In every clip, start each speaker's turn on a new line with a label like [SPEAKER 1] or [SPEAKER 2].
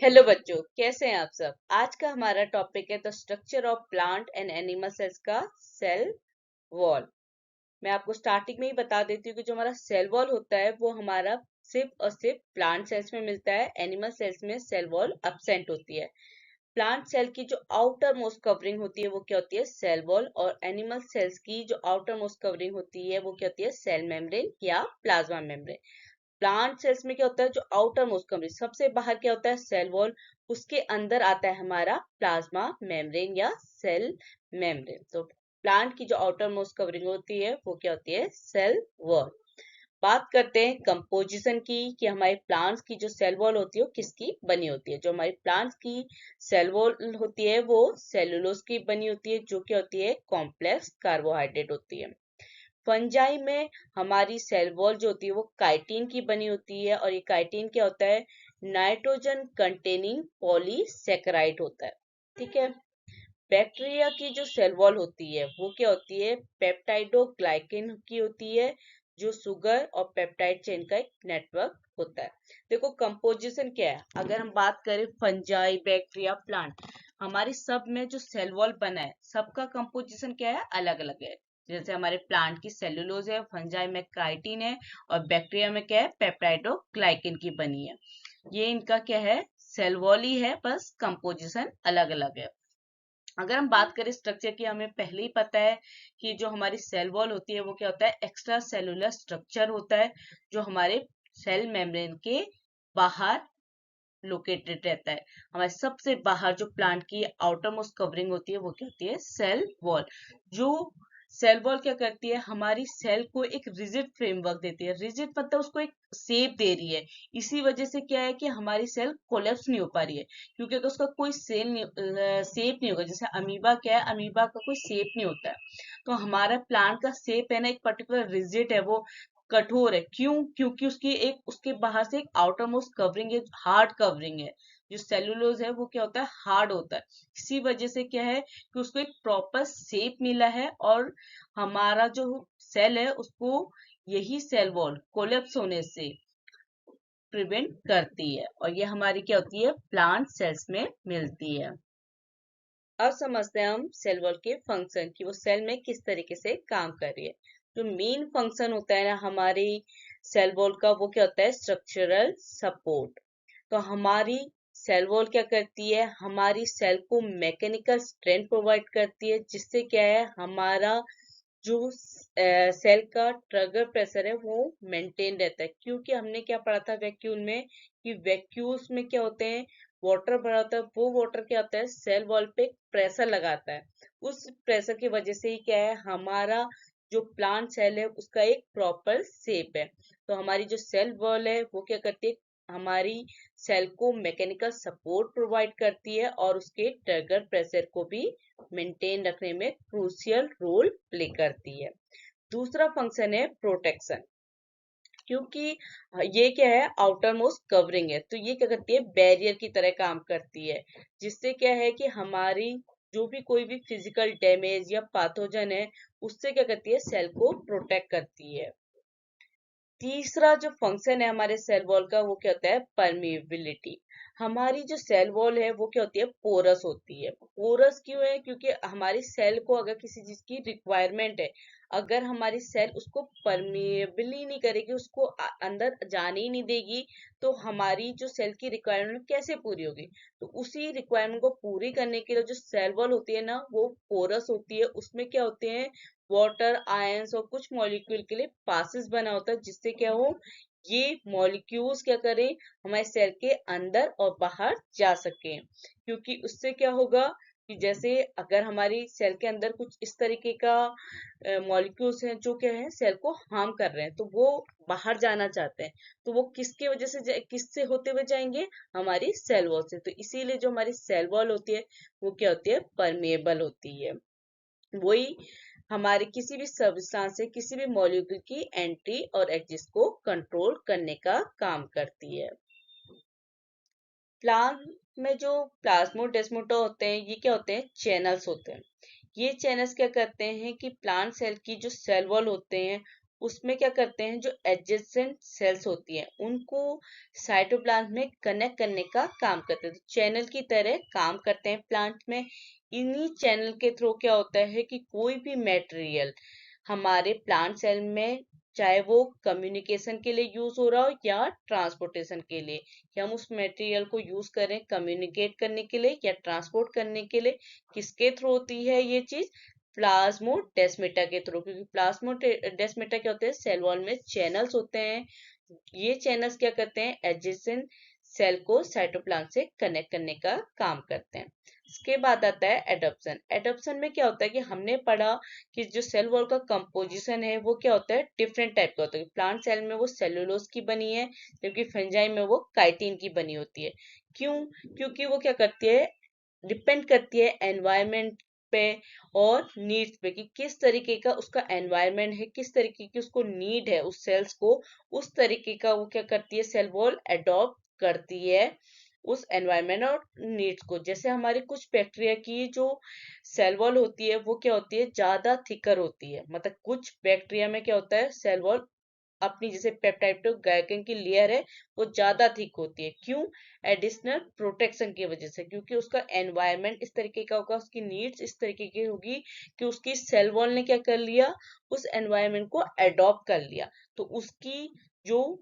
[SPEAKER 1] Hello बच्चों, कैसे हैं आप सब। आज का हमारा टॉपिक है the structure of plant and animal cells का सेल वॉल। मैं आपको स्टार्टिंग में ही बता देती हूँ कि जो हमारा सेल वॉल होता है वो हमारा सिर्फ और सिर्फ प्लांट सेल्स में मिलता है। एनिमल सेल्स में सेल वॉल एब्सेंट होती है। प्लांट सेल की जो आउटर मोस्ट कवरिंग होती है वो क्या होती है, सेल वॉल। और एनिमल सेल्स की जो आउटर मोस्ट कवरिंग होती है वो क्या होती है, सेल मेम्ब्रेन या प्लाज्मा मेम्ब्रेन। प्लांट सेल्स में क्या होता है, जो आउटर मोस्ट कवरिंग सबसे बाहर क्या होता है, सेल वॉल। उसके अंदर आता है हमारा प्लाज्मा मेम्ब्रेन या सेल मेम्ब्रेन। तो प्लांट की जो आउटर मोस्ट कवरिंग होती है वो क्या होती है, सेल वॉल। बात करते हैं कंपोजिशन की कि हमारे प्लांट्स की जो सेल वॉल होती है वो किसकी बनी होती है। जो हमारी प्लांट्स की सेल वॉल होती है वो सेलुलोज की बनी होती है, जो क्या होती है, कॉम्प्लेक्स कार्बोहाइड्रेट होती है। फंजाई में हमारी सेल वॉल जो होती है वो काइटिन की बनी होती है, और ये काइटिन क्या होता है, नाइट्रोजन कंटेनिंग पॉलीसेकेराइड होता है। ठीक है। बैक्टीरिया की जो सेल वॉल होती है वो क्या होती है, पेप्टाइडोग्लाइकेन की होती है, जो शुगर और पेप्टाइड चेन का एक नेटवर्क होता है। देखो कंपोजिशन क्या है, अगर हम बात करें फंजाई, बैक्टीरिया, प्लांट, हमारी सब में जो सेल वॉल बना है सबका कंपोजिशन क्या है, अलग अलग है। जैसे हमारे प्लांट की सेलुलोज है, फंजाई में काइटिन है, और बैक्टीरिया में क्या है, पेप्टाइडोग्लाइकेन की बनी है। ये इनका क्या है, सेल वॉल ही है, बस कंपोजिशन अलग अलग है। अगर हम बात करें स्ट्रक्चर की, हमें पहले ही पता है कि जो हमारी सेल वॉल होती है वो क्या होता है, एक्स्ट्रा सेलुलर स्ट्रक्चर होता है, जो हमारे सेल मेम्ब्रेन के बाहर लोकेटेड रहता है। हमारे सबसे बाहर जो प्लांट की आउटर मोस्ट कवरिंग होती है वो क्या होती है, सेल वॉल। जो सेल वॉल क्या करती है, हमारी सेल को एक रिजिड फ्रेमवर्क देती है। रिजिड मतलब उसको एक शेप दे रही है। इसी वजह से क्या है कि हमारी सेल कोलेप्स नहीं हो पा रही है, क्योंकि अगर उसका कोई सेल शेप नहीं होगा, जैसे अमीबा क्या है, अमीबा का कोई शेप नहीं होता है, तो हमारा प्लांट का शेप है ना, एक पर्टिकुलर रिजिड है, वो कठोर है। क्यों? क्योंकि उसकी एक, उसके बाहर से एक आउटर मोस्ट कवरिंग है, हार्ड कवरिंग है। जो सेलुलोज है वो क्या होता है, हार्ड होता है। इसी वजह से क्या है कि उसको एक प्रॉपर शेप मिला है, और हमारा जो सेल है उसको यही सेल वॉल कोलेप्स होने से प्रिवेंट करती है, और ये हमारी क्या होती है, प्लांट सेल्स में मिलती है। अब समझते हैं हम सेल वॉल के फंक्शन की, वो सेल में किस तरीके से काम कर रही है। जो मेन फंक्शन होता है ना हमारी सेल वॉल का, वो क्या होता है, स्ट्रक्चरल सपोर्ट। तो हमारी सेल वॉल क्या करती है, हमारी सेल को मैकेनिकल स्ट्रेंथ प्रोवाइड करती है, जिससे क्या है, हमारा जो सेल का ट्रिगर प्रेशर है वो मेंटेन रहता है। क्योंकि हमने क्या पढ़ा था वैक्यूम में, कि वैक्यूम्स में क्या होते हैं, वाटर भरा होता है, वो वाटर क्या होता है, सेल वॉल पे प्रेशर लगाता है। उस प्रेशर की वजह से ही क्या है, हमारा जो प्लांट सेल है उसका एक प्रॉपर शेप है। तो हमारी जो सेल वॉल है वो क्या करती है, हमारी सेल को मैकेनिकल सपोर्ट प्रोवाइड करती है, और उसके ट्रिगर प्रेशर को भी मेंटेन रखने में क्रूशियल रोल प्ले करती है। दूसरा फंक्शन है प्रोटेक्शन। क्योंकि ये क्या है, आउटर मोस्ट कवरिंग है, तो ये क्या करती है, बैरियर की तरह काम करती है, जिससे क्या है कि हमारी जो भी कोई भी फिजिकल डैमेज या पैथोजन है उससे क्या करती है, सेल को प्रोटेक्ट करती है। तीसरा जो फंक्शन है हमारे सेल वॉल का वो क्या होता है, परमिएबिलिटी। हमारी जो सेल वॉल है वो क्या होती है, पोरस होती है। पोरस क्यों है, क्योंकि हमारी सेल को अगर किसी चीज की रिक्वायरमेंट है, अगर हमारी सेल उसको परमिएबल ही नहीं करेगी, उसको अंदर जाने ही नहीं देगी, तो हमारी जो सेल की रिक्वायरमेंट कैसे पूरी होगी। तो उसी रिक्वायरमेंट को पूरी करने के लिए जो सेल वॉल होती है ना वो पोरस होती है। उसमें क्या होते हैं, वाटर, आयंस और कुछ मॉलिक्यूल के लिए पासेस बना होता है, जिससे क्या हो, ये मॉलिक्यूल्स क्या करें, हमारे सेल के अंदर और बाहर जा सके। क्योंकि उससे क्या होगा कि जैसे अगर हमारी सेल के अंदर कुछ इस तरीके का मॉलिक्यूल्स हैं जो क्या है, सेल को हार्म कर रहे हैं, तो वो बाहर जाना चाहते हैं, तो वो किसके वजह से किससे होते हुए जाएंगे, हमारी सेल वॉल से। तो इसीलिए जो हमारी सेल वॉल होती है वो क्या होती है, परमेएबल होती है। वही हमारे किसी भी सब्सटेंस से किसी भी मॉलिक्यूल की एंट्री और एग्जिट को कंट्रोल करने का काम करती है। प्लांट में जो प्लाज्मोडेस्माटा होते हैं ये क्या होते हैं, चैनल्स होते हैं। ये चैनल्स क्या करते हैं कि प्लांट सेल की जो सेल वॉल होते हैं उसमें क्या करते हैं, जो एडजेसेंट सेल्स होती हैं उनको साइटोप्लाज्म में कनेक्ट करने का काम करते हैं, तो चैनल की तरह काम करते हैं प्लांट में। इन्हीं चैनल के थ्रू क्या होता है कि कोई भी मटेरियल हमारे प्लांट सेल में, चाहे वो कम्युनिकेशन के लिए यूज हो रहा हो या ट्रांसपोर्टेशन के लिए, कि हम उस मटेरियल को यूज करें कम्युनिकेट करने के लिए या ट्रांसपोर्ट करने के लिए, किसके थ्रू होती है ये चीज, प्लाज्मोडेस्माटा के थ्रू। क्योंकि प्लाज्मोडेस्माटा क्या होते हैं, सेल वॉल में चैनल्स होते हैं। ये चैनल्स क्या करते हैं, एडजेसेंट सेल को साइटोप्लाज्म से कनेक्ट करने का काम करते हैं। इसके बाद आता है एडॉप्शन। एडॉप्शन में क्या होता है कि हमने पढ़ा कि जो सेल वॉल का कंपोजिशन है वो क्या होता है, डिफरेंट टाइप का होता है। प्लांट सेल में वो सेलुलोज की बनी है, जबकि फंजाई में वो काइटिन की बनी होती है। क्यों? क्योंकि वो क्या करती है, डिपेंड करती है एनवायरमेंट पे और नीड्स पे, कि किस तरीके का उसका एनवायरमेंट है, किस तरीके की उसको नीड है उस सेल्स को, उस तरीके का वो क्या करती है, सेल वॉल अडॉप्ट करती है उस एनवायरमेंट और नीड्स को। जैसे हमारी कुछ बैक्टीरिया की जो सेल वॉल होती है वो क्या होती है, ज्यादा थिकर होती है। मतलब कुछ बैक्टीरिया में क्या होता है, सेल वॉल अपनी जैसे पेप्टाइड ग्लाइकन की लेयर है वो ज्यादा थिक होती है। क्यों? एडिशनल प्रोटेक्शन की वजह से, क्योंकि उसका एनवायरनमेंट इस तरीके का होगा, उसकी नीड्स इस तरीके की होगी कि उसकी सेल वॉल ने क्या कर लिया, उस एनवायरनमेंट को अडॉप्ट कर लिया। तो उसकी जो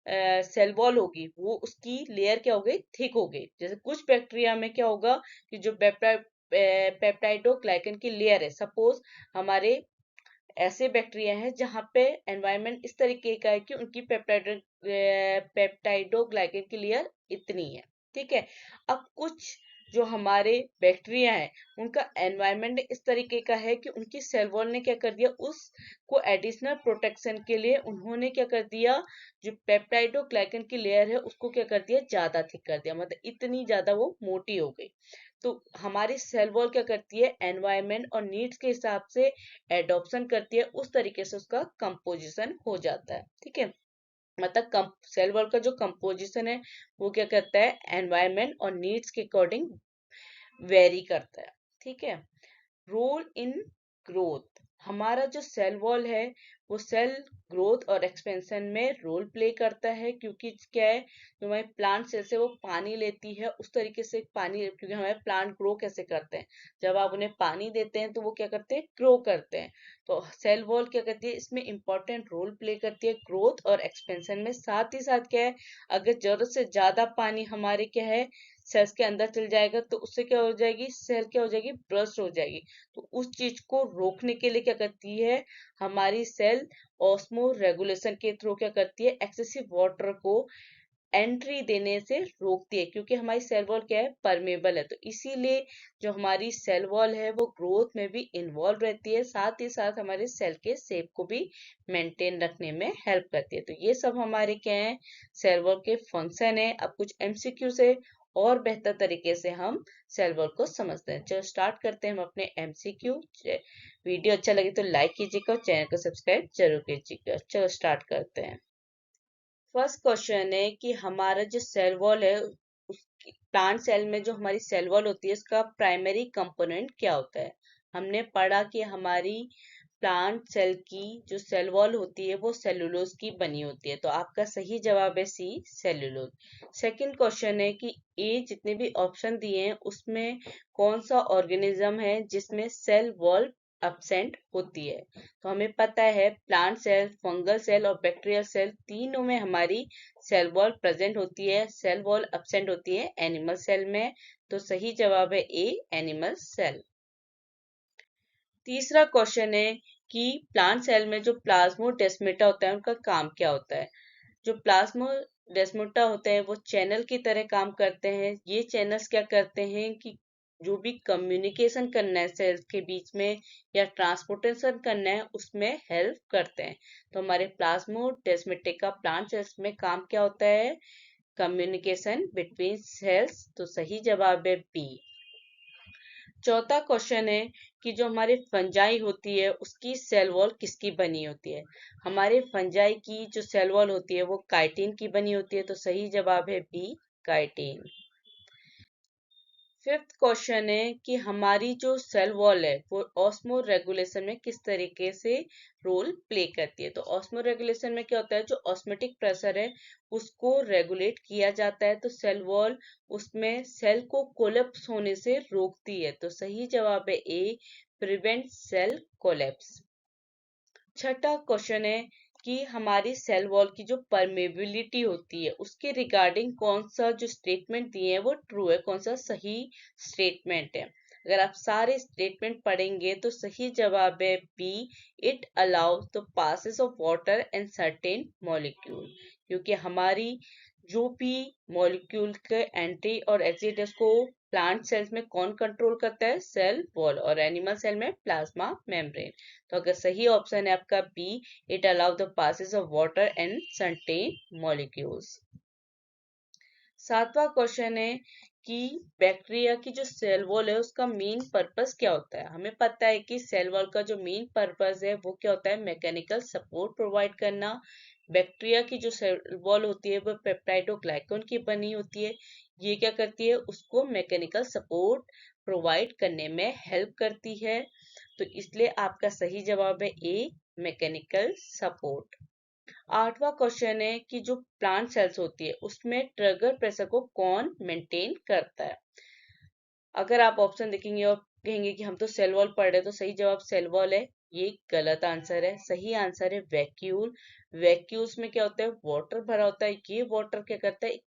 [SPEAKER 1] सेल वॉल होगी वो उसकी लेयर क्या हो गई, थिक हो गई। जैसे कुछ बैक्टीरिया में क्या होगा कि जो पेप्टाइडो ग्लाइकन की लेयर है, सपोज हमारे ऐसे बैक्टीरिया हैं जहाँ पे एनवायरनमेंट इस तरीके का है कि उनकी पेप्टाइडोग्लाइकन की लेयर इतनी है, ठीक है। अब कुछ जो हमारे बैक्टीरिया हैं उनका एनवायरनमेंट इस तरीके का है कि उनकी सेल वॉल ने क्या कर दिया, उसको एडिशनल प्रोटेक्शन के लिए उन्होंने क्या कर दिया, जो पेप्टाइडोग्लाइकन की लेयर है उसको क्या कर दिया, ज्यादा थिक कर दिया। मतलब इतनी ज्यादा वो मोटी हो गई। तो हमारी सेल वॉल क्या करती है, एनवायरनमेंट और नीड्स के हिसाब से एडॉप्शन करती है, उस तरीके से उसका कंपोजिशन हो जाता है, ठीक है। मतलब सेल वॉल का जो कंपोजिशन है वो क्या करता है, एनवायरनमेंट और नीड्स के अकॉर्डिंग वेरी करता है, ठीक है। रोल इन ग्रोथ, हमारा जो सेल वॉल है वो सेल ग्रोथ और एक्सपेंशन में रोल प्ले करता है। क्योंकि क्या है, जो हमारे प्लांट सेल से वो पानी लेती है उस तरीके से पानी, क्योंकि हमारे प्लांट ग्रो कैसे करते हैं, जब आप उन्हें पानी देते हैं तो वो क्या करते हैं, ग्रो करते हैं। तो सेल वॉल क्या करती है, इसमें इंपॉर्टेंट रोल प्ले करती है ग्रोथ और एक्सपेंशन में। साथ ही साथ क्या है, अगर जरूरत से ज्यादा पानी हमारे क्या है, सेल्स के अंदर चल जाएगा तो उससे क्या हो जाएगी, सेल क्या हो जाएगी, ब्रस्ट हो जाएगी। तो उस चीज को रोकने के लिए क्या करती है हमारी सेल, ऑस्मो रेगुलेशन के थ्रू क्या करती है, एक्सेसिव वाटर को एंट्री देने से रोकती है। क्योंकि हमारी सेल वॉल क्या है, परमेबल है। तो इसीलिए जो हमारी सेल वॉल है वो ग्रोथ में भी इन्वॉल्व रहती है, साथ ही साथ हमारे सेल के शेप को भी मेंटेन रखने में हेल्प करती है। तो ये सब हमारे क्या है, सेल वॉल के फंक्शन है। अब कुछ एमसीक्यू से और बेहतर तरीके से हम सेल वॉल को समझते हैं। चलो स्टार्ट करते हैं हम अपने एमसीक्यू। वीडियो अच्छा लगे तो लाइक कीजिएगा और चैनल को सब्सक्राइब जरूर कीजिएगा। चलो स्टार्ट करते हैं। फर्स्ट क्वेश्चन है कि हमारा जो सेल वॉल है, उस प्लांट सेल में जो हमारी सेल वॉल होती है उसका प्राइमरी कंपोनेंट क्या होता है। हमने पढ़ा कि हमारी प्लांट सेल की जो सेल वॉल होती है वो सेलुलोज की बनी होती है। तो आपका सही जवाब है सी, सेलुलोज। सेकंड क्वेश्चन है कि ए जितने भी ऑप्शन दिए हैं उसमें कौन सा ऑर्गेनिज्म है जिसमें सेल वॉल एब्सेंट होती है। तो हमें पता है प्लांट सेल, फंगल सेल और बैक्टीरियल सेल तीनों में हमारी सेल वॉल प्रेजेंट होती है, सेल वॉल एब्सेंट होती है एनिमल सेल में। तो सही जवाब है ए, एनिमल सेल। तीसरा क्वेश्चन है कि प्लांट सेल में जो प्लाज्मोडेस्माटा होता है उनका काम क्या होता है। जो प्लाज्मोडेस्माटा होते हैं वो चैनल की तरह काम करते हैं। ये चैनल्स क्या करते हैं कि जो भी कम्युनिकेशन करना है सेल्स के बीच में या ट्रांसपोर्टेशन करना है उसमें हेल्प करते हैं। तो हमारे प्लाज्मोडेस्माटा का प्लांट सेल्स में काम क्या होता है, कम्युनिकेशन बिटवीन सेल्स। तो सही जवाब है बी। चौथा क्वेश्चन है कि जो हमारे फंजाई होती है उसकी सेल वॉल किसकी बनी होती है। हमारे फंजाई की जो सेल वॉल होती है वो काइटिन की बनी होती है। तो सही जवाब है बी, काइटिन। फिफ्थ क्वेश्चन है कि हमारी जो सेल वॉल है वो ऑस्मो रेगुलेशन में किस तरीके से रोल प्ले करती है। तो ऑस्मो रेगुलेशन में क्या होता है, जो ऑस्मेटिक प्रेशर है उसको रेगुलेट किया जाता है, तो सेल वॉल उसमें सेल को कोलेप्स होने से रोकती है। तो सही जवाब है ए, प्रिवेंट सेल कोलेप्स। छठा क्वेश्चन है कि हमारी सेल वॉल की जो परमेबिलिटी होती है उसके रिगार्डिंग कौन सा जो स्टेटमेंट दिए हैं वो ट्रू है, कौन सा सही स्टेटमेंट है। अगर आप सारे स्टेटमेंट पढ़ेंगे तो सही जवाब है B, it allow the passes of water and certain molecule. क्योंकि हमारी जो भी मॉलिक्यूल के एंट्री और एग्जिट है उसको प्लांट सेल्स में कौन कंट्रोल करता है, सेल वॉल, और एनिमल सेल में प्लाज्मा मेम्ब्रेन। तो अगर सही ऑप्शन है आपका B, it allow the passes of water and certain molecules. सातवां क्वेश्चन है कि बैक्टीरिया की जो सेल वॉल है उसका मेन पर्पस क्या होता है। हमें पता है कि सेल वॉल का जो मेन पर्पस है वो क्या होता है, मैकेनिकल सपोर्ट प्रोवाइड करना। बैक्टीरिया की जो सेल वॉल होती है वो पेप्टाइडोग्लाइकन की बनी होती है। ये क्या करती है, उसको मैकेनिकल सपोर्ट प्रोवाइड करने में हेल्प करती है। तो इसलिए आपका सही जवाब है ए, मैकेनिकल सपोर्ट। आठवां क्वेश्चन है कि जो प्लांट सेल्स होती है उसमें ट्रिगर प्रेशर को कौन मेंटेन करता है। अगर आप ऑप्शन देखेंगे और कहेंगे कि हम तो सेल वॉल पढ़ रहे हैं, तो सही जवाब सेल वॉल है, ये गलत आंसर है। सही आंसर है वैक्यूल। वैक्यूल्स में क्या होता है, वाटर भरा होता है। ये वाटर क्या करता है,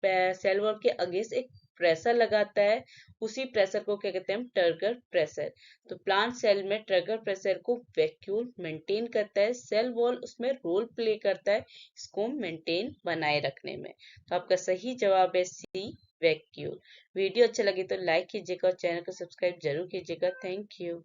[SPEAKER 1] सेल वॉल के अगेंस्ट एक प्रेशर लगाता है, उसी प्रेशर को क्या कहते हैं हम, टर्गर प्रेशर। तो प्लांट सेल में टर्गर प्रेशर को वैक्यूल मेंटेन करता है, सेल वॉल उसमें रोल प्ले करता है इसको मेंटेन बनाए रखने में। तो आपका सही जवाब है सी, वैक्यूल। वीडियो अच्छा लगे तो लाइक कीजिएगा और चैनल को सब्सक्राइब जरूर कीजिएगा। Thank you.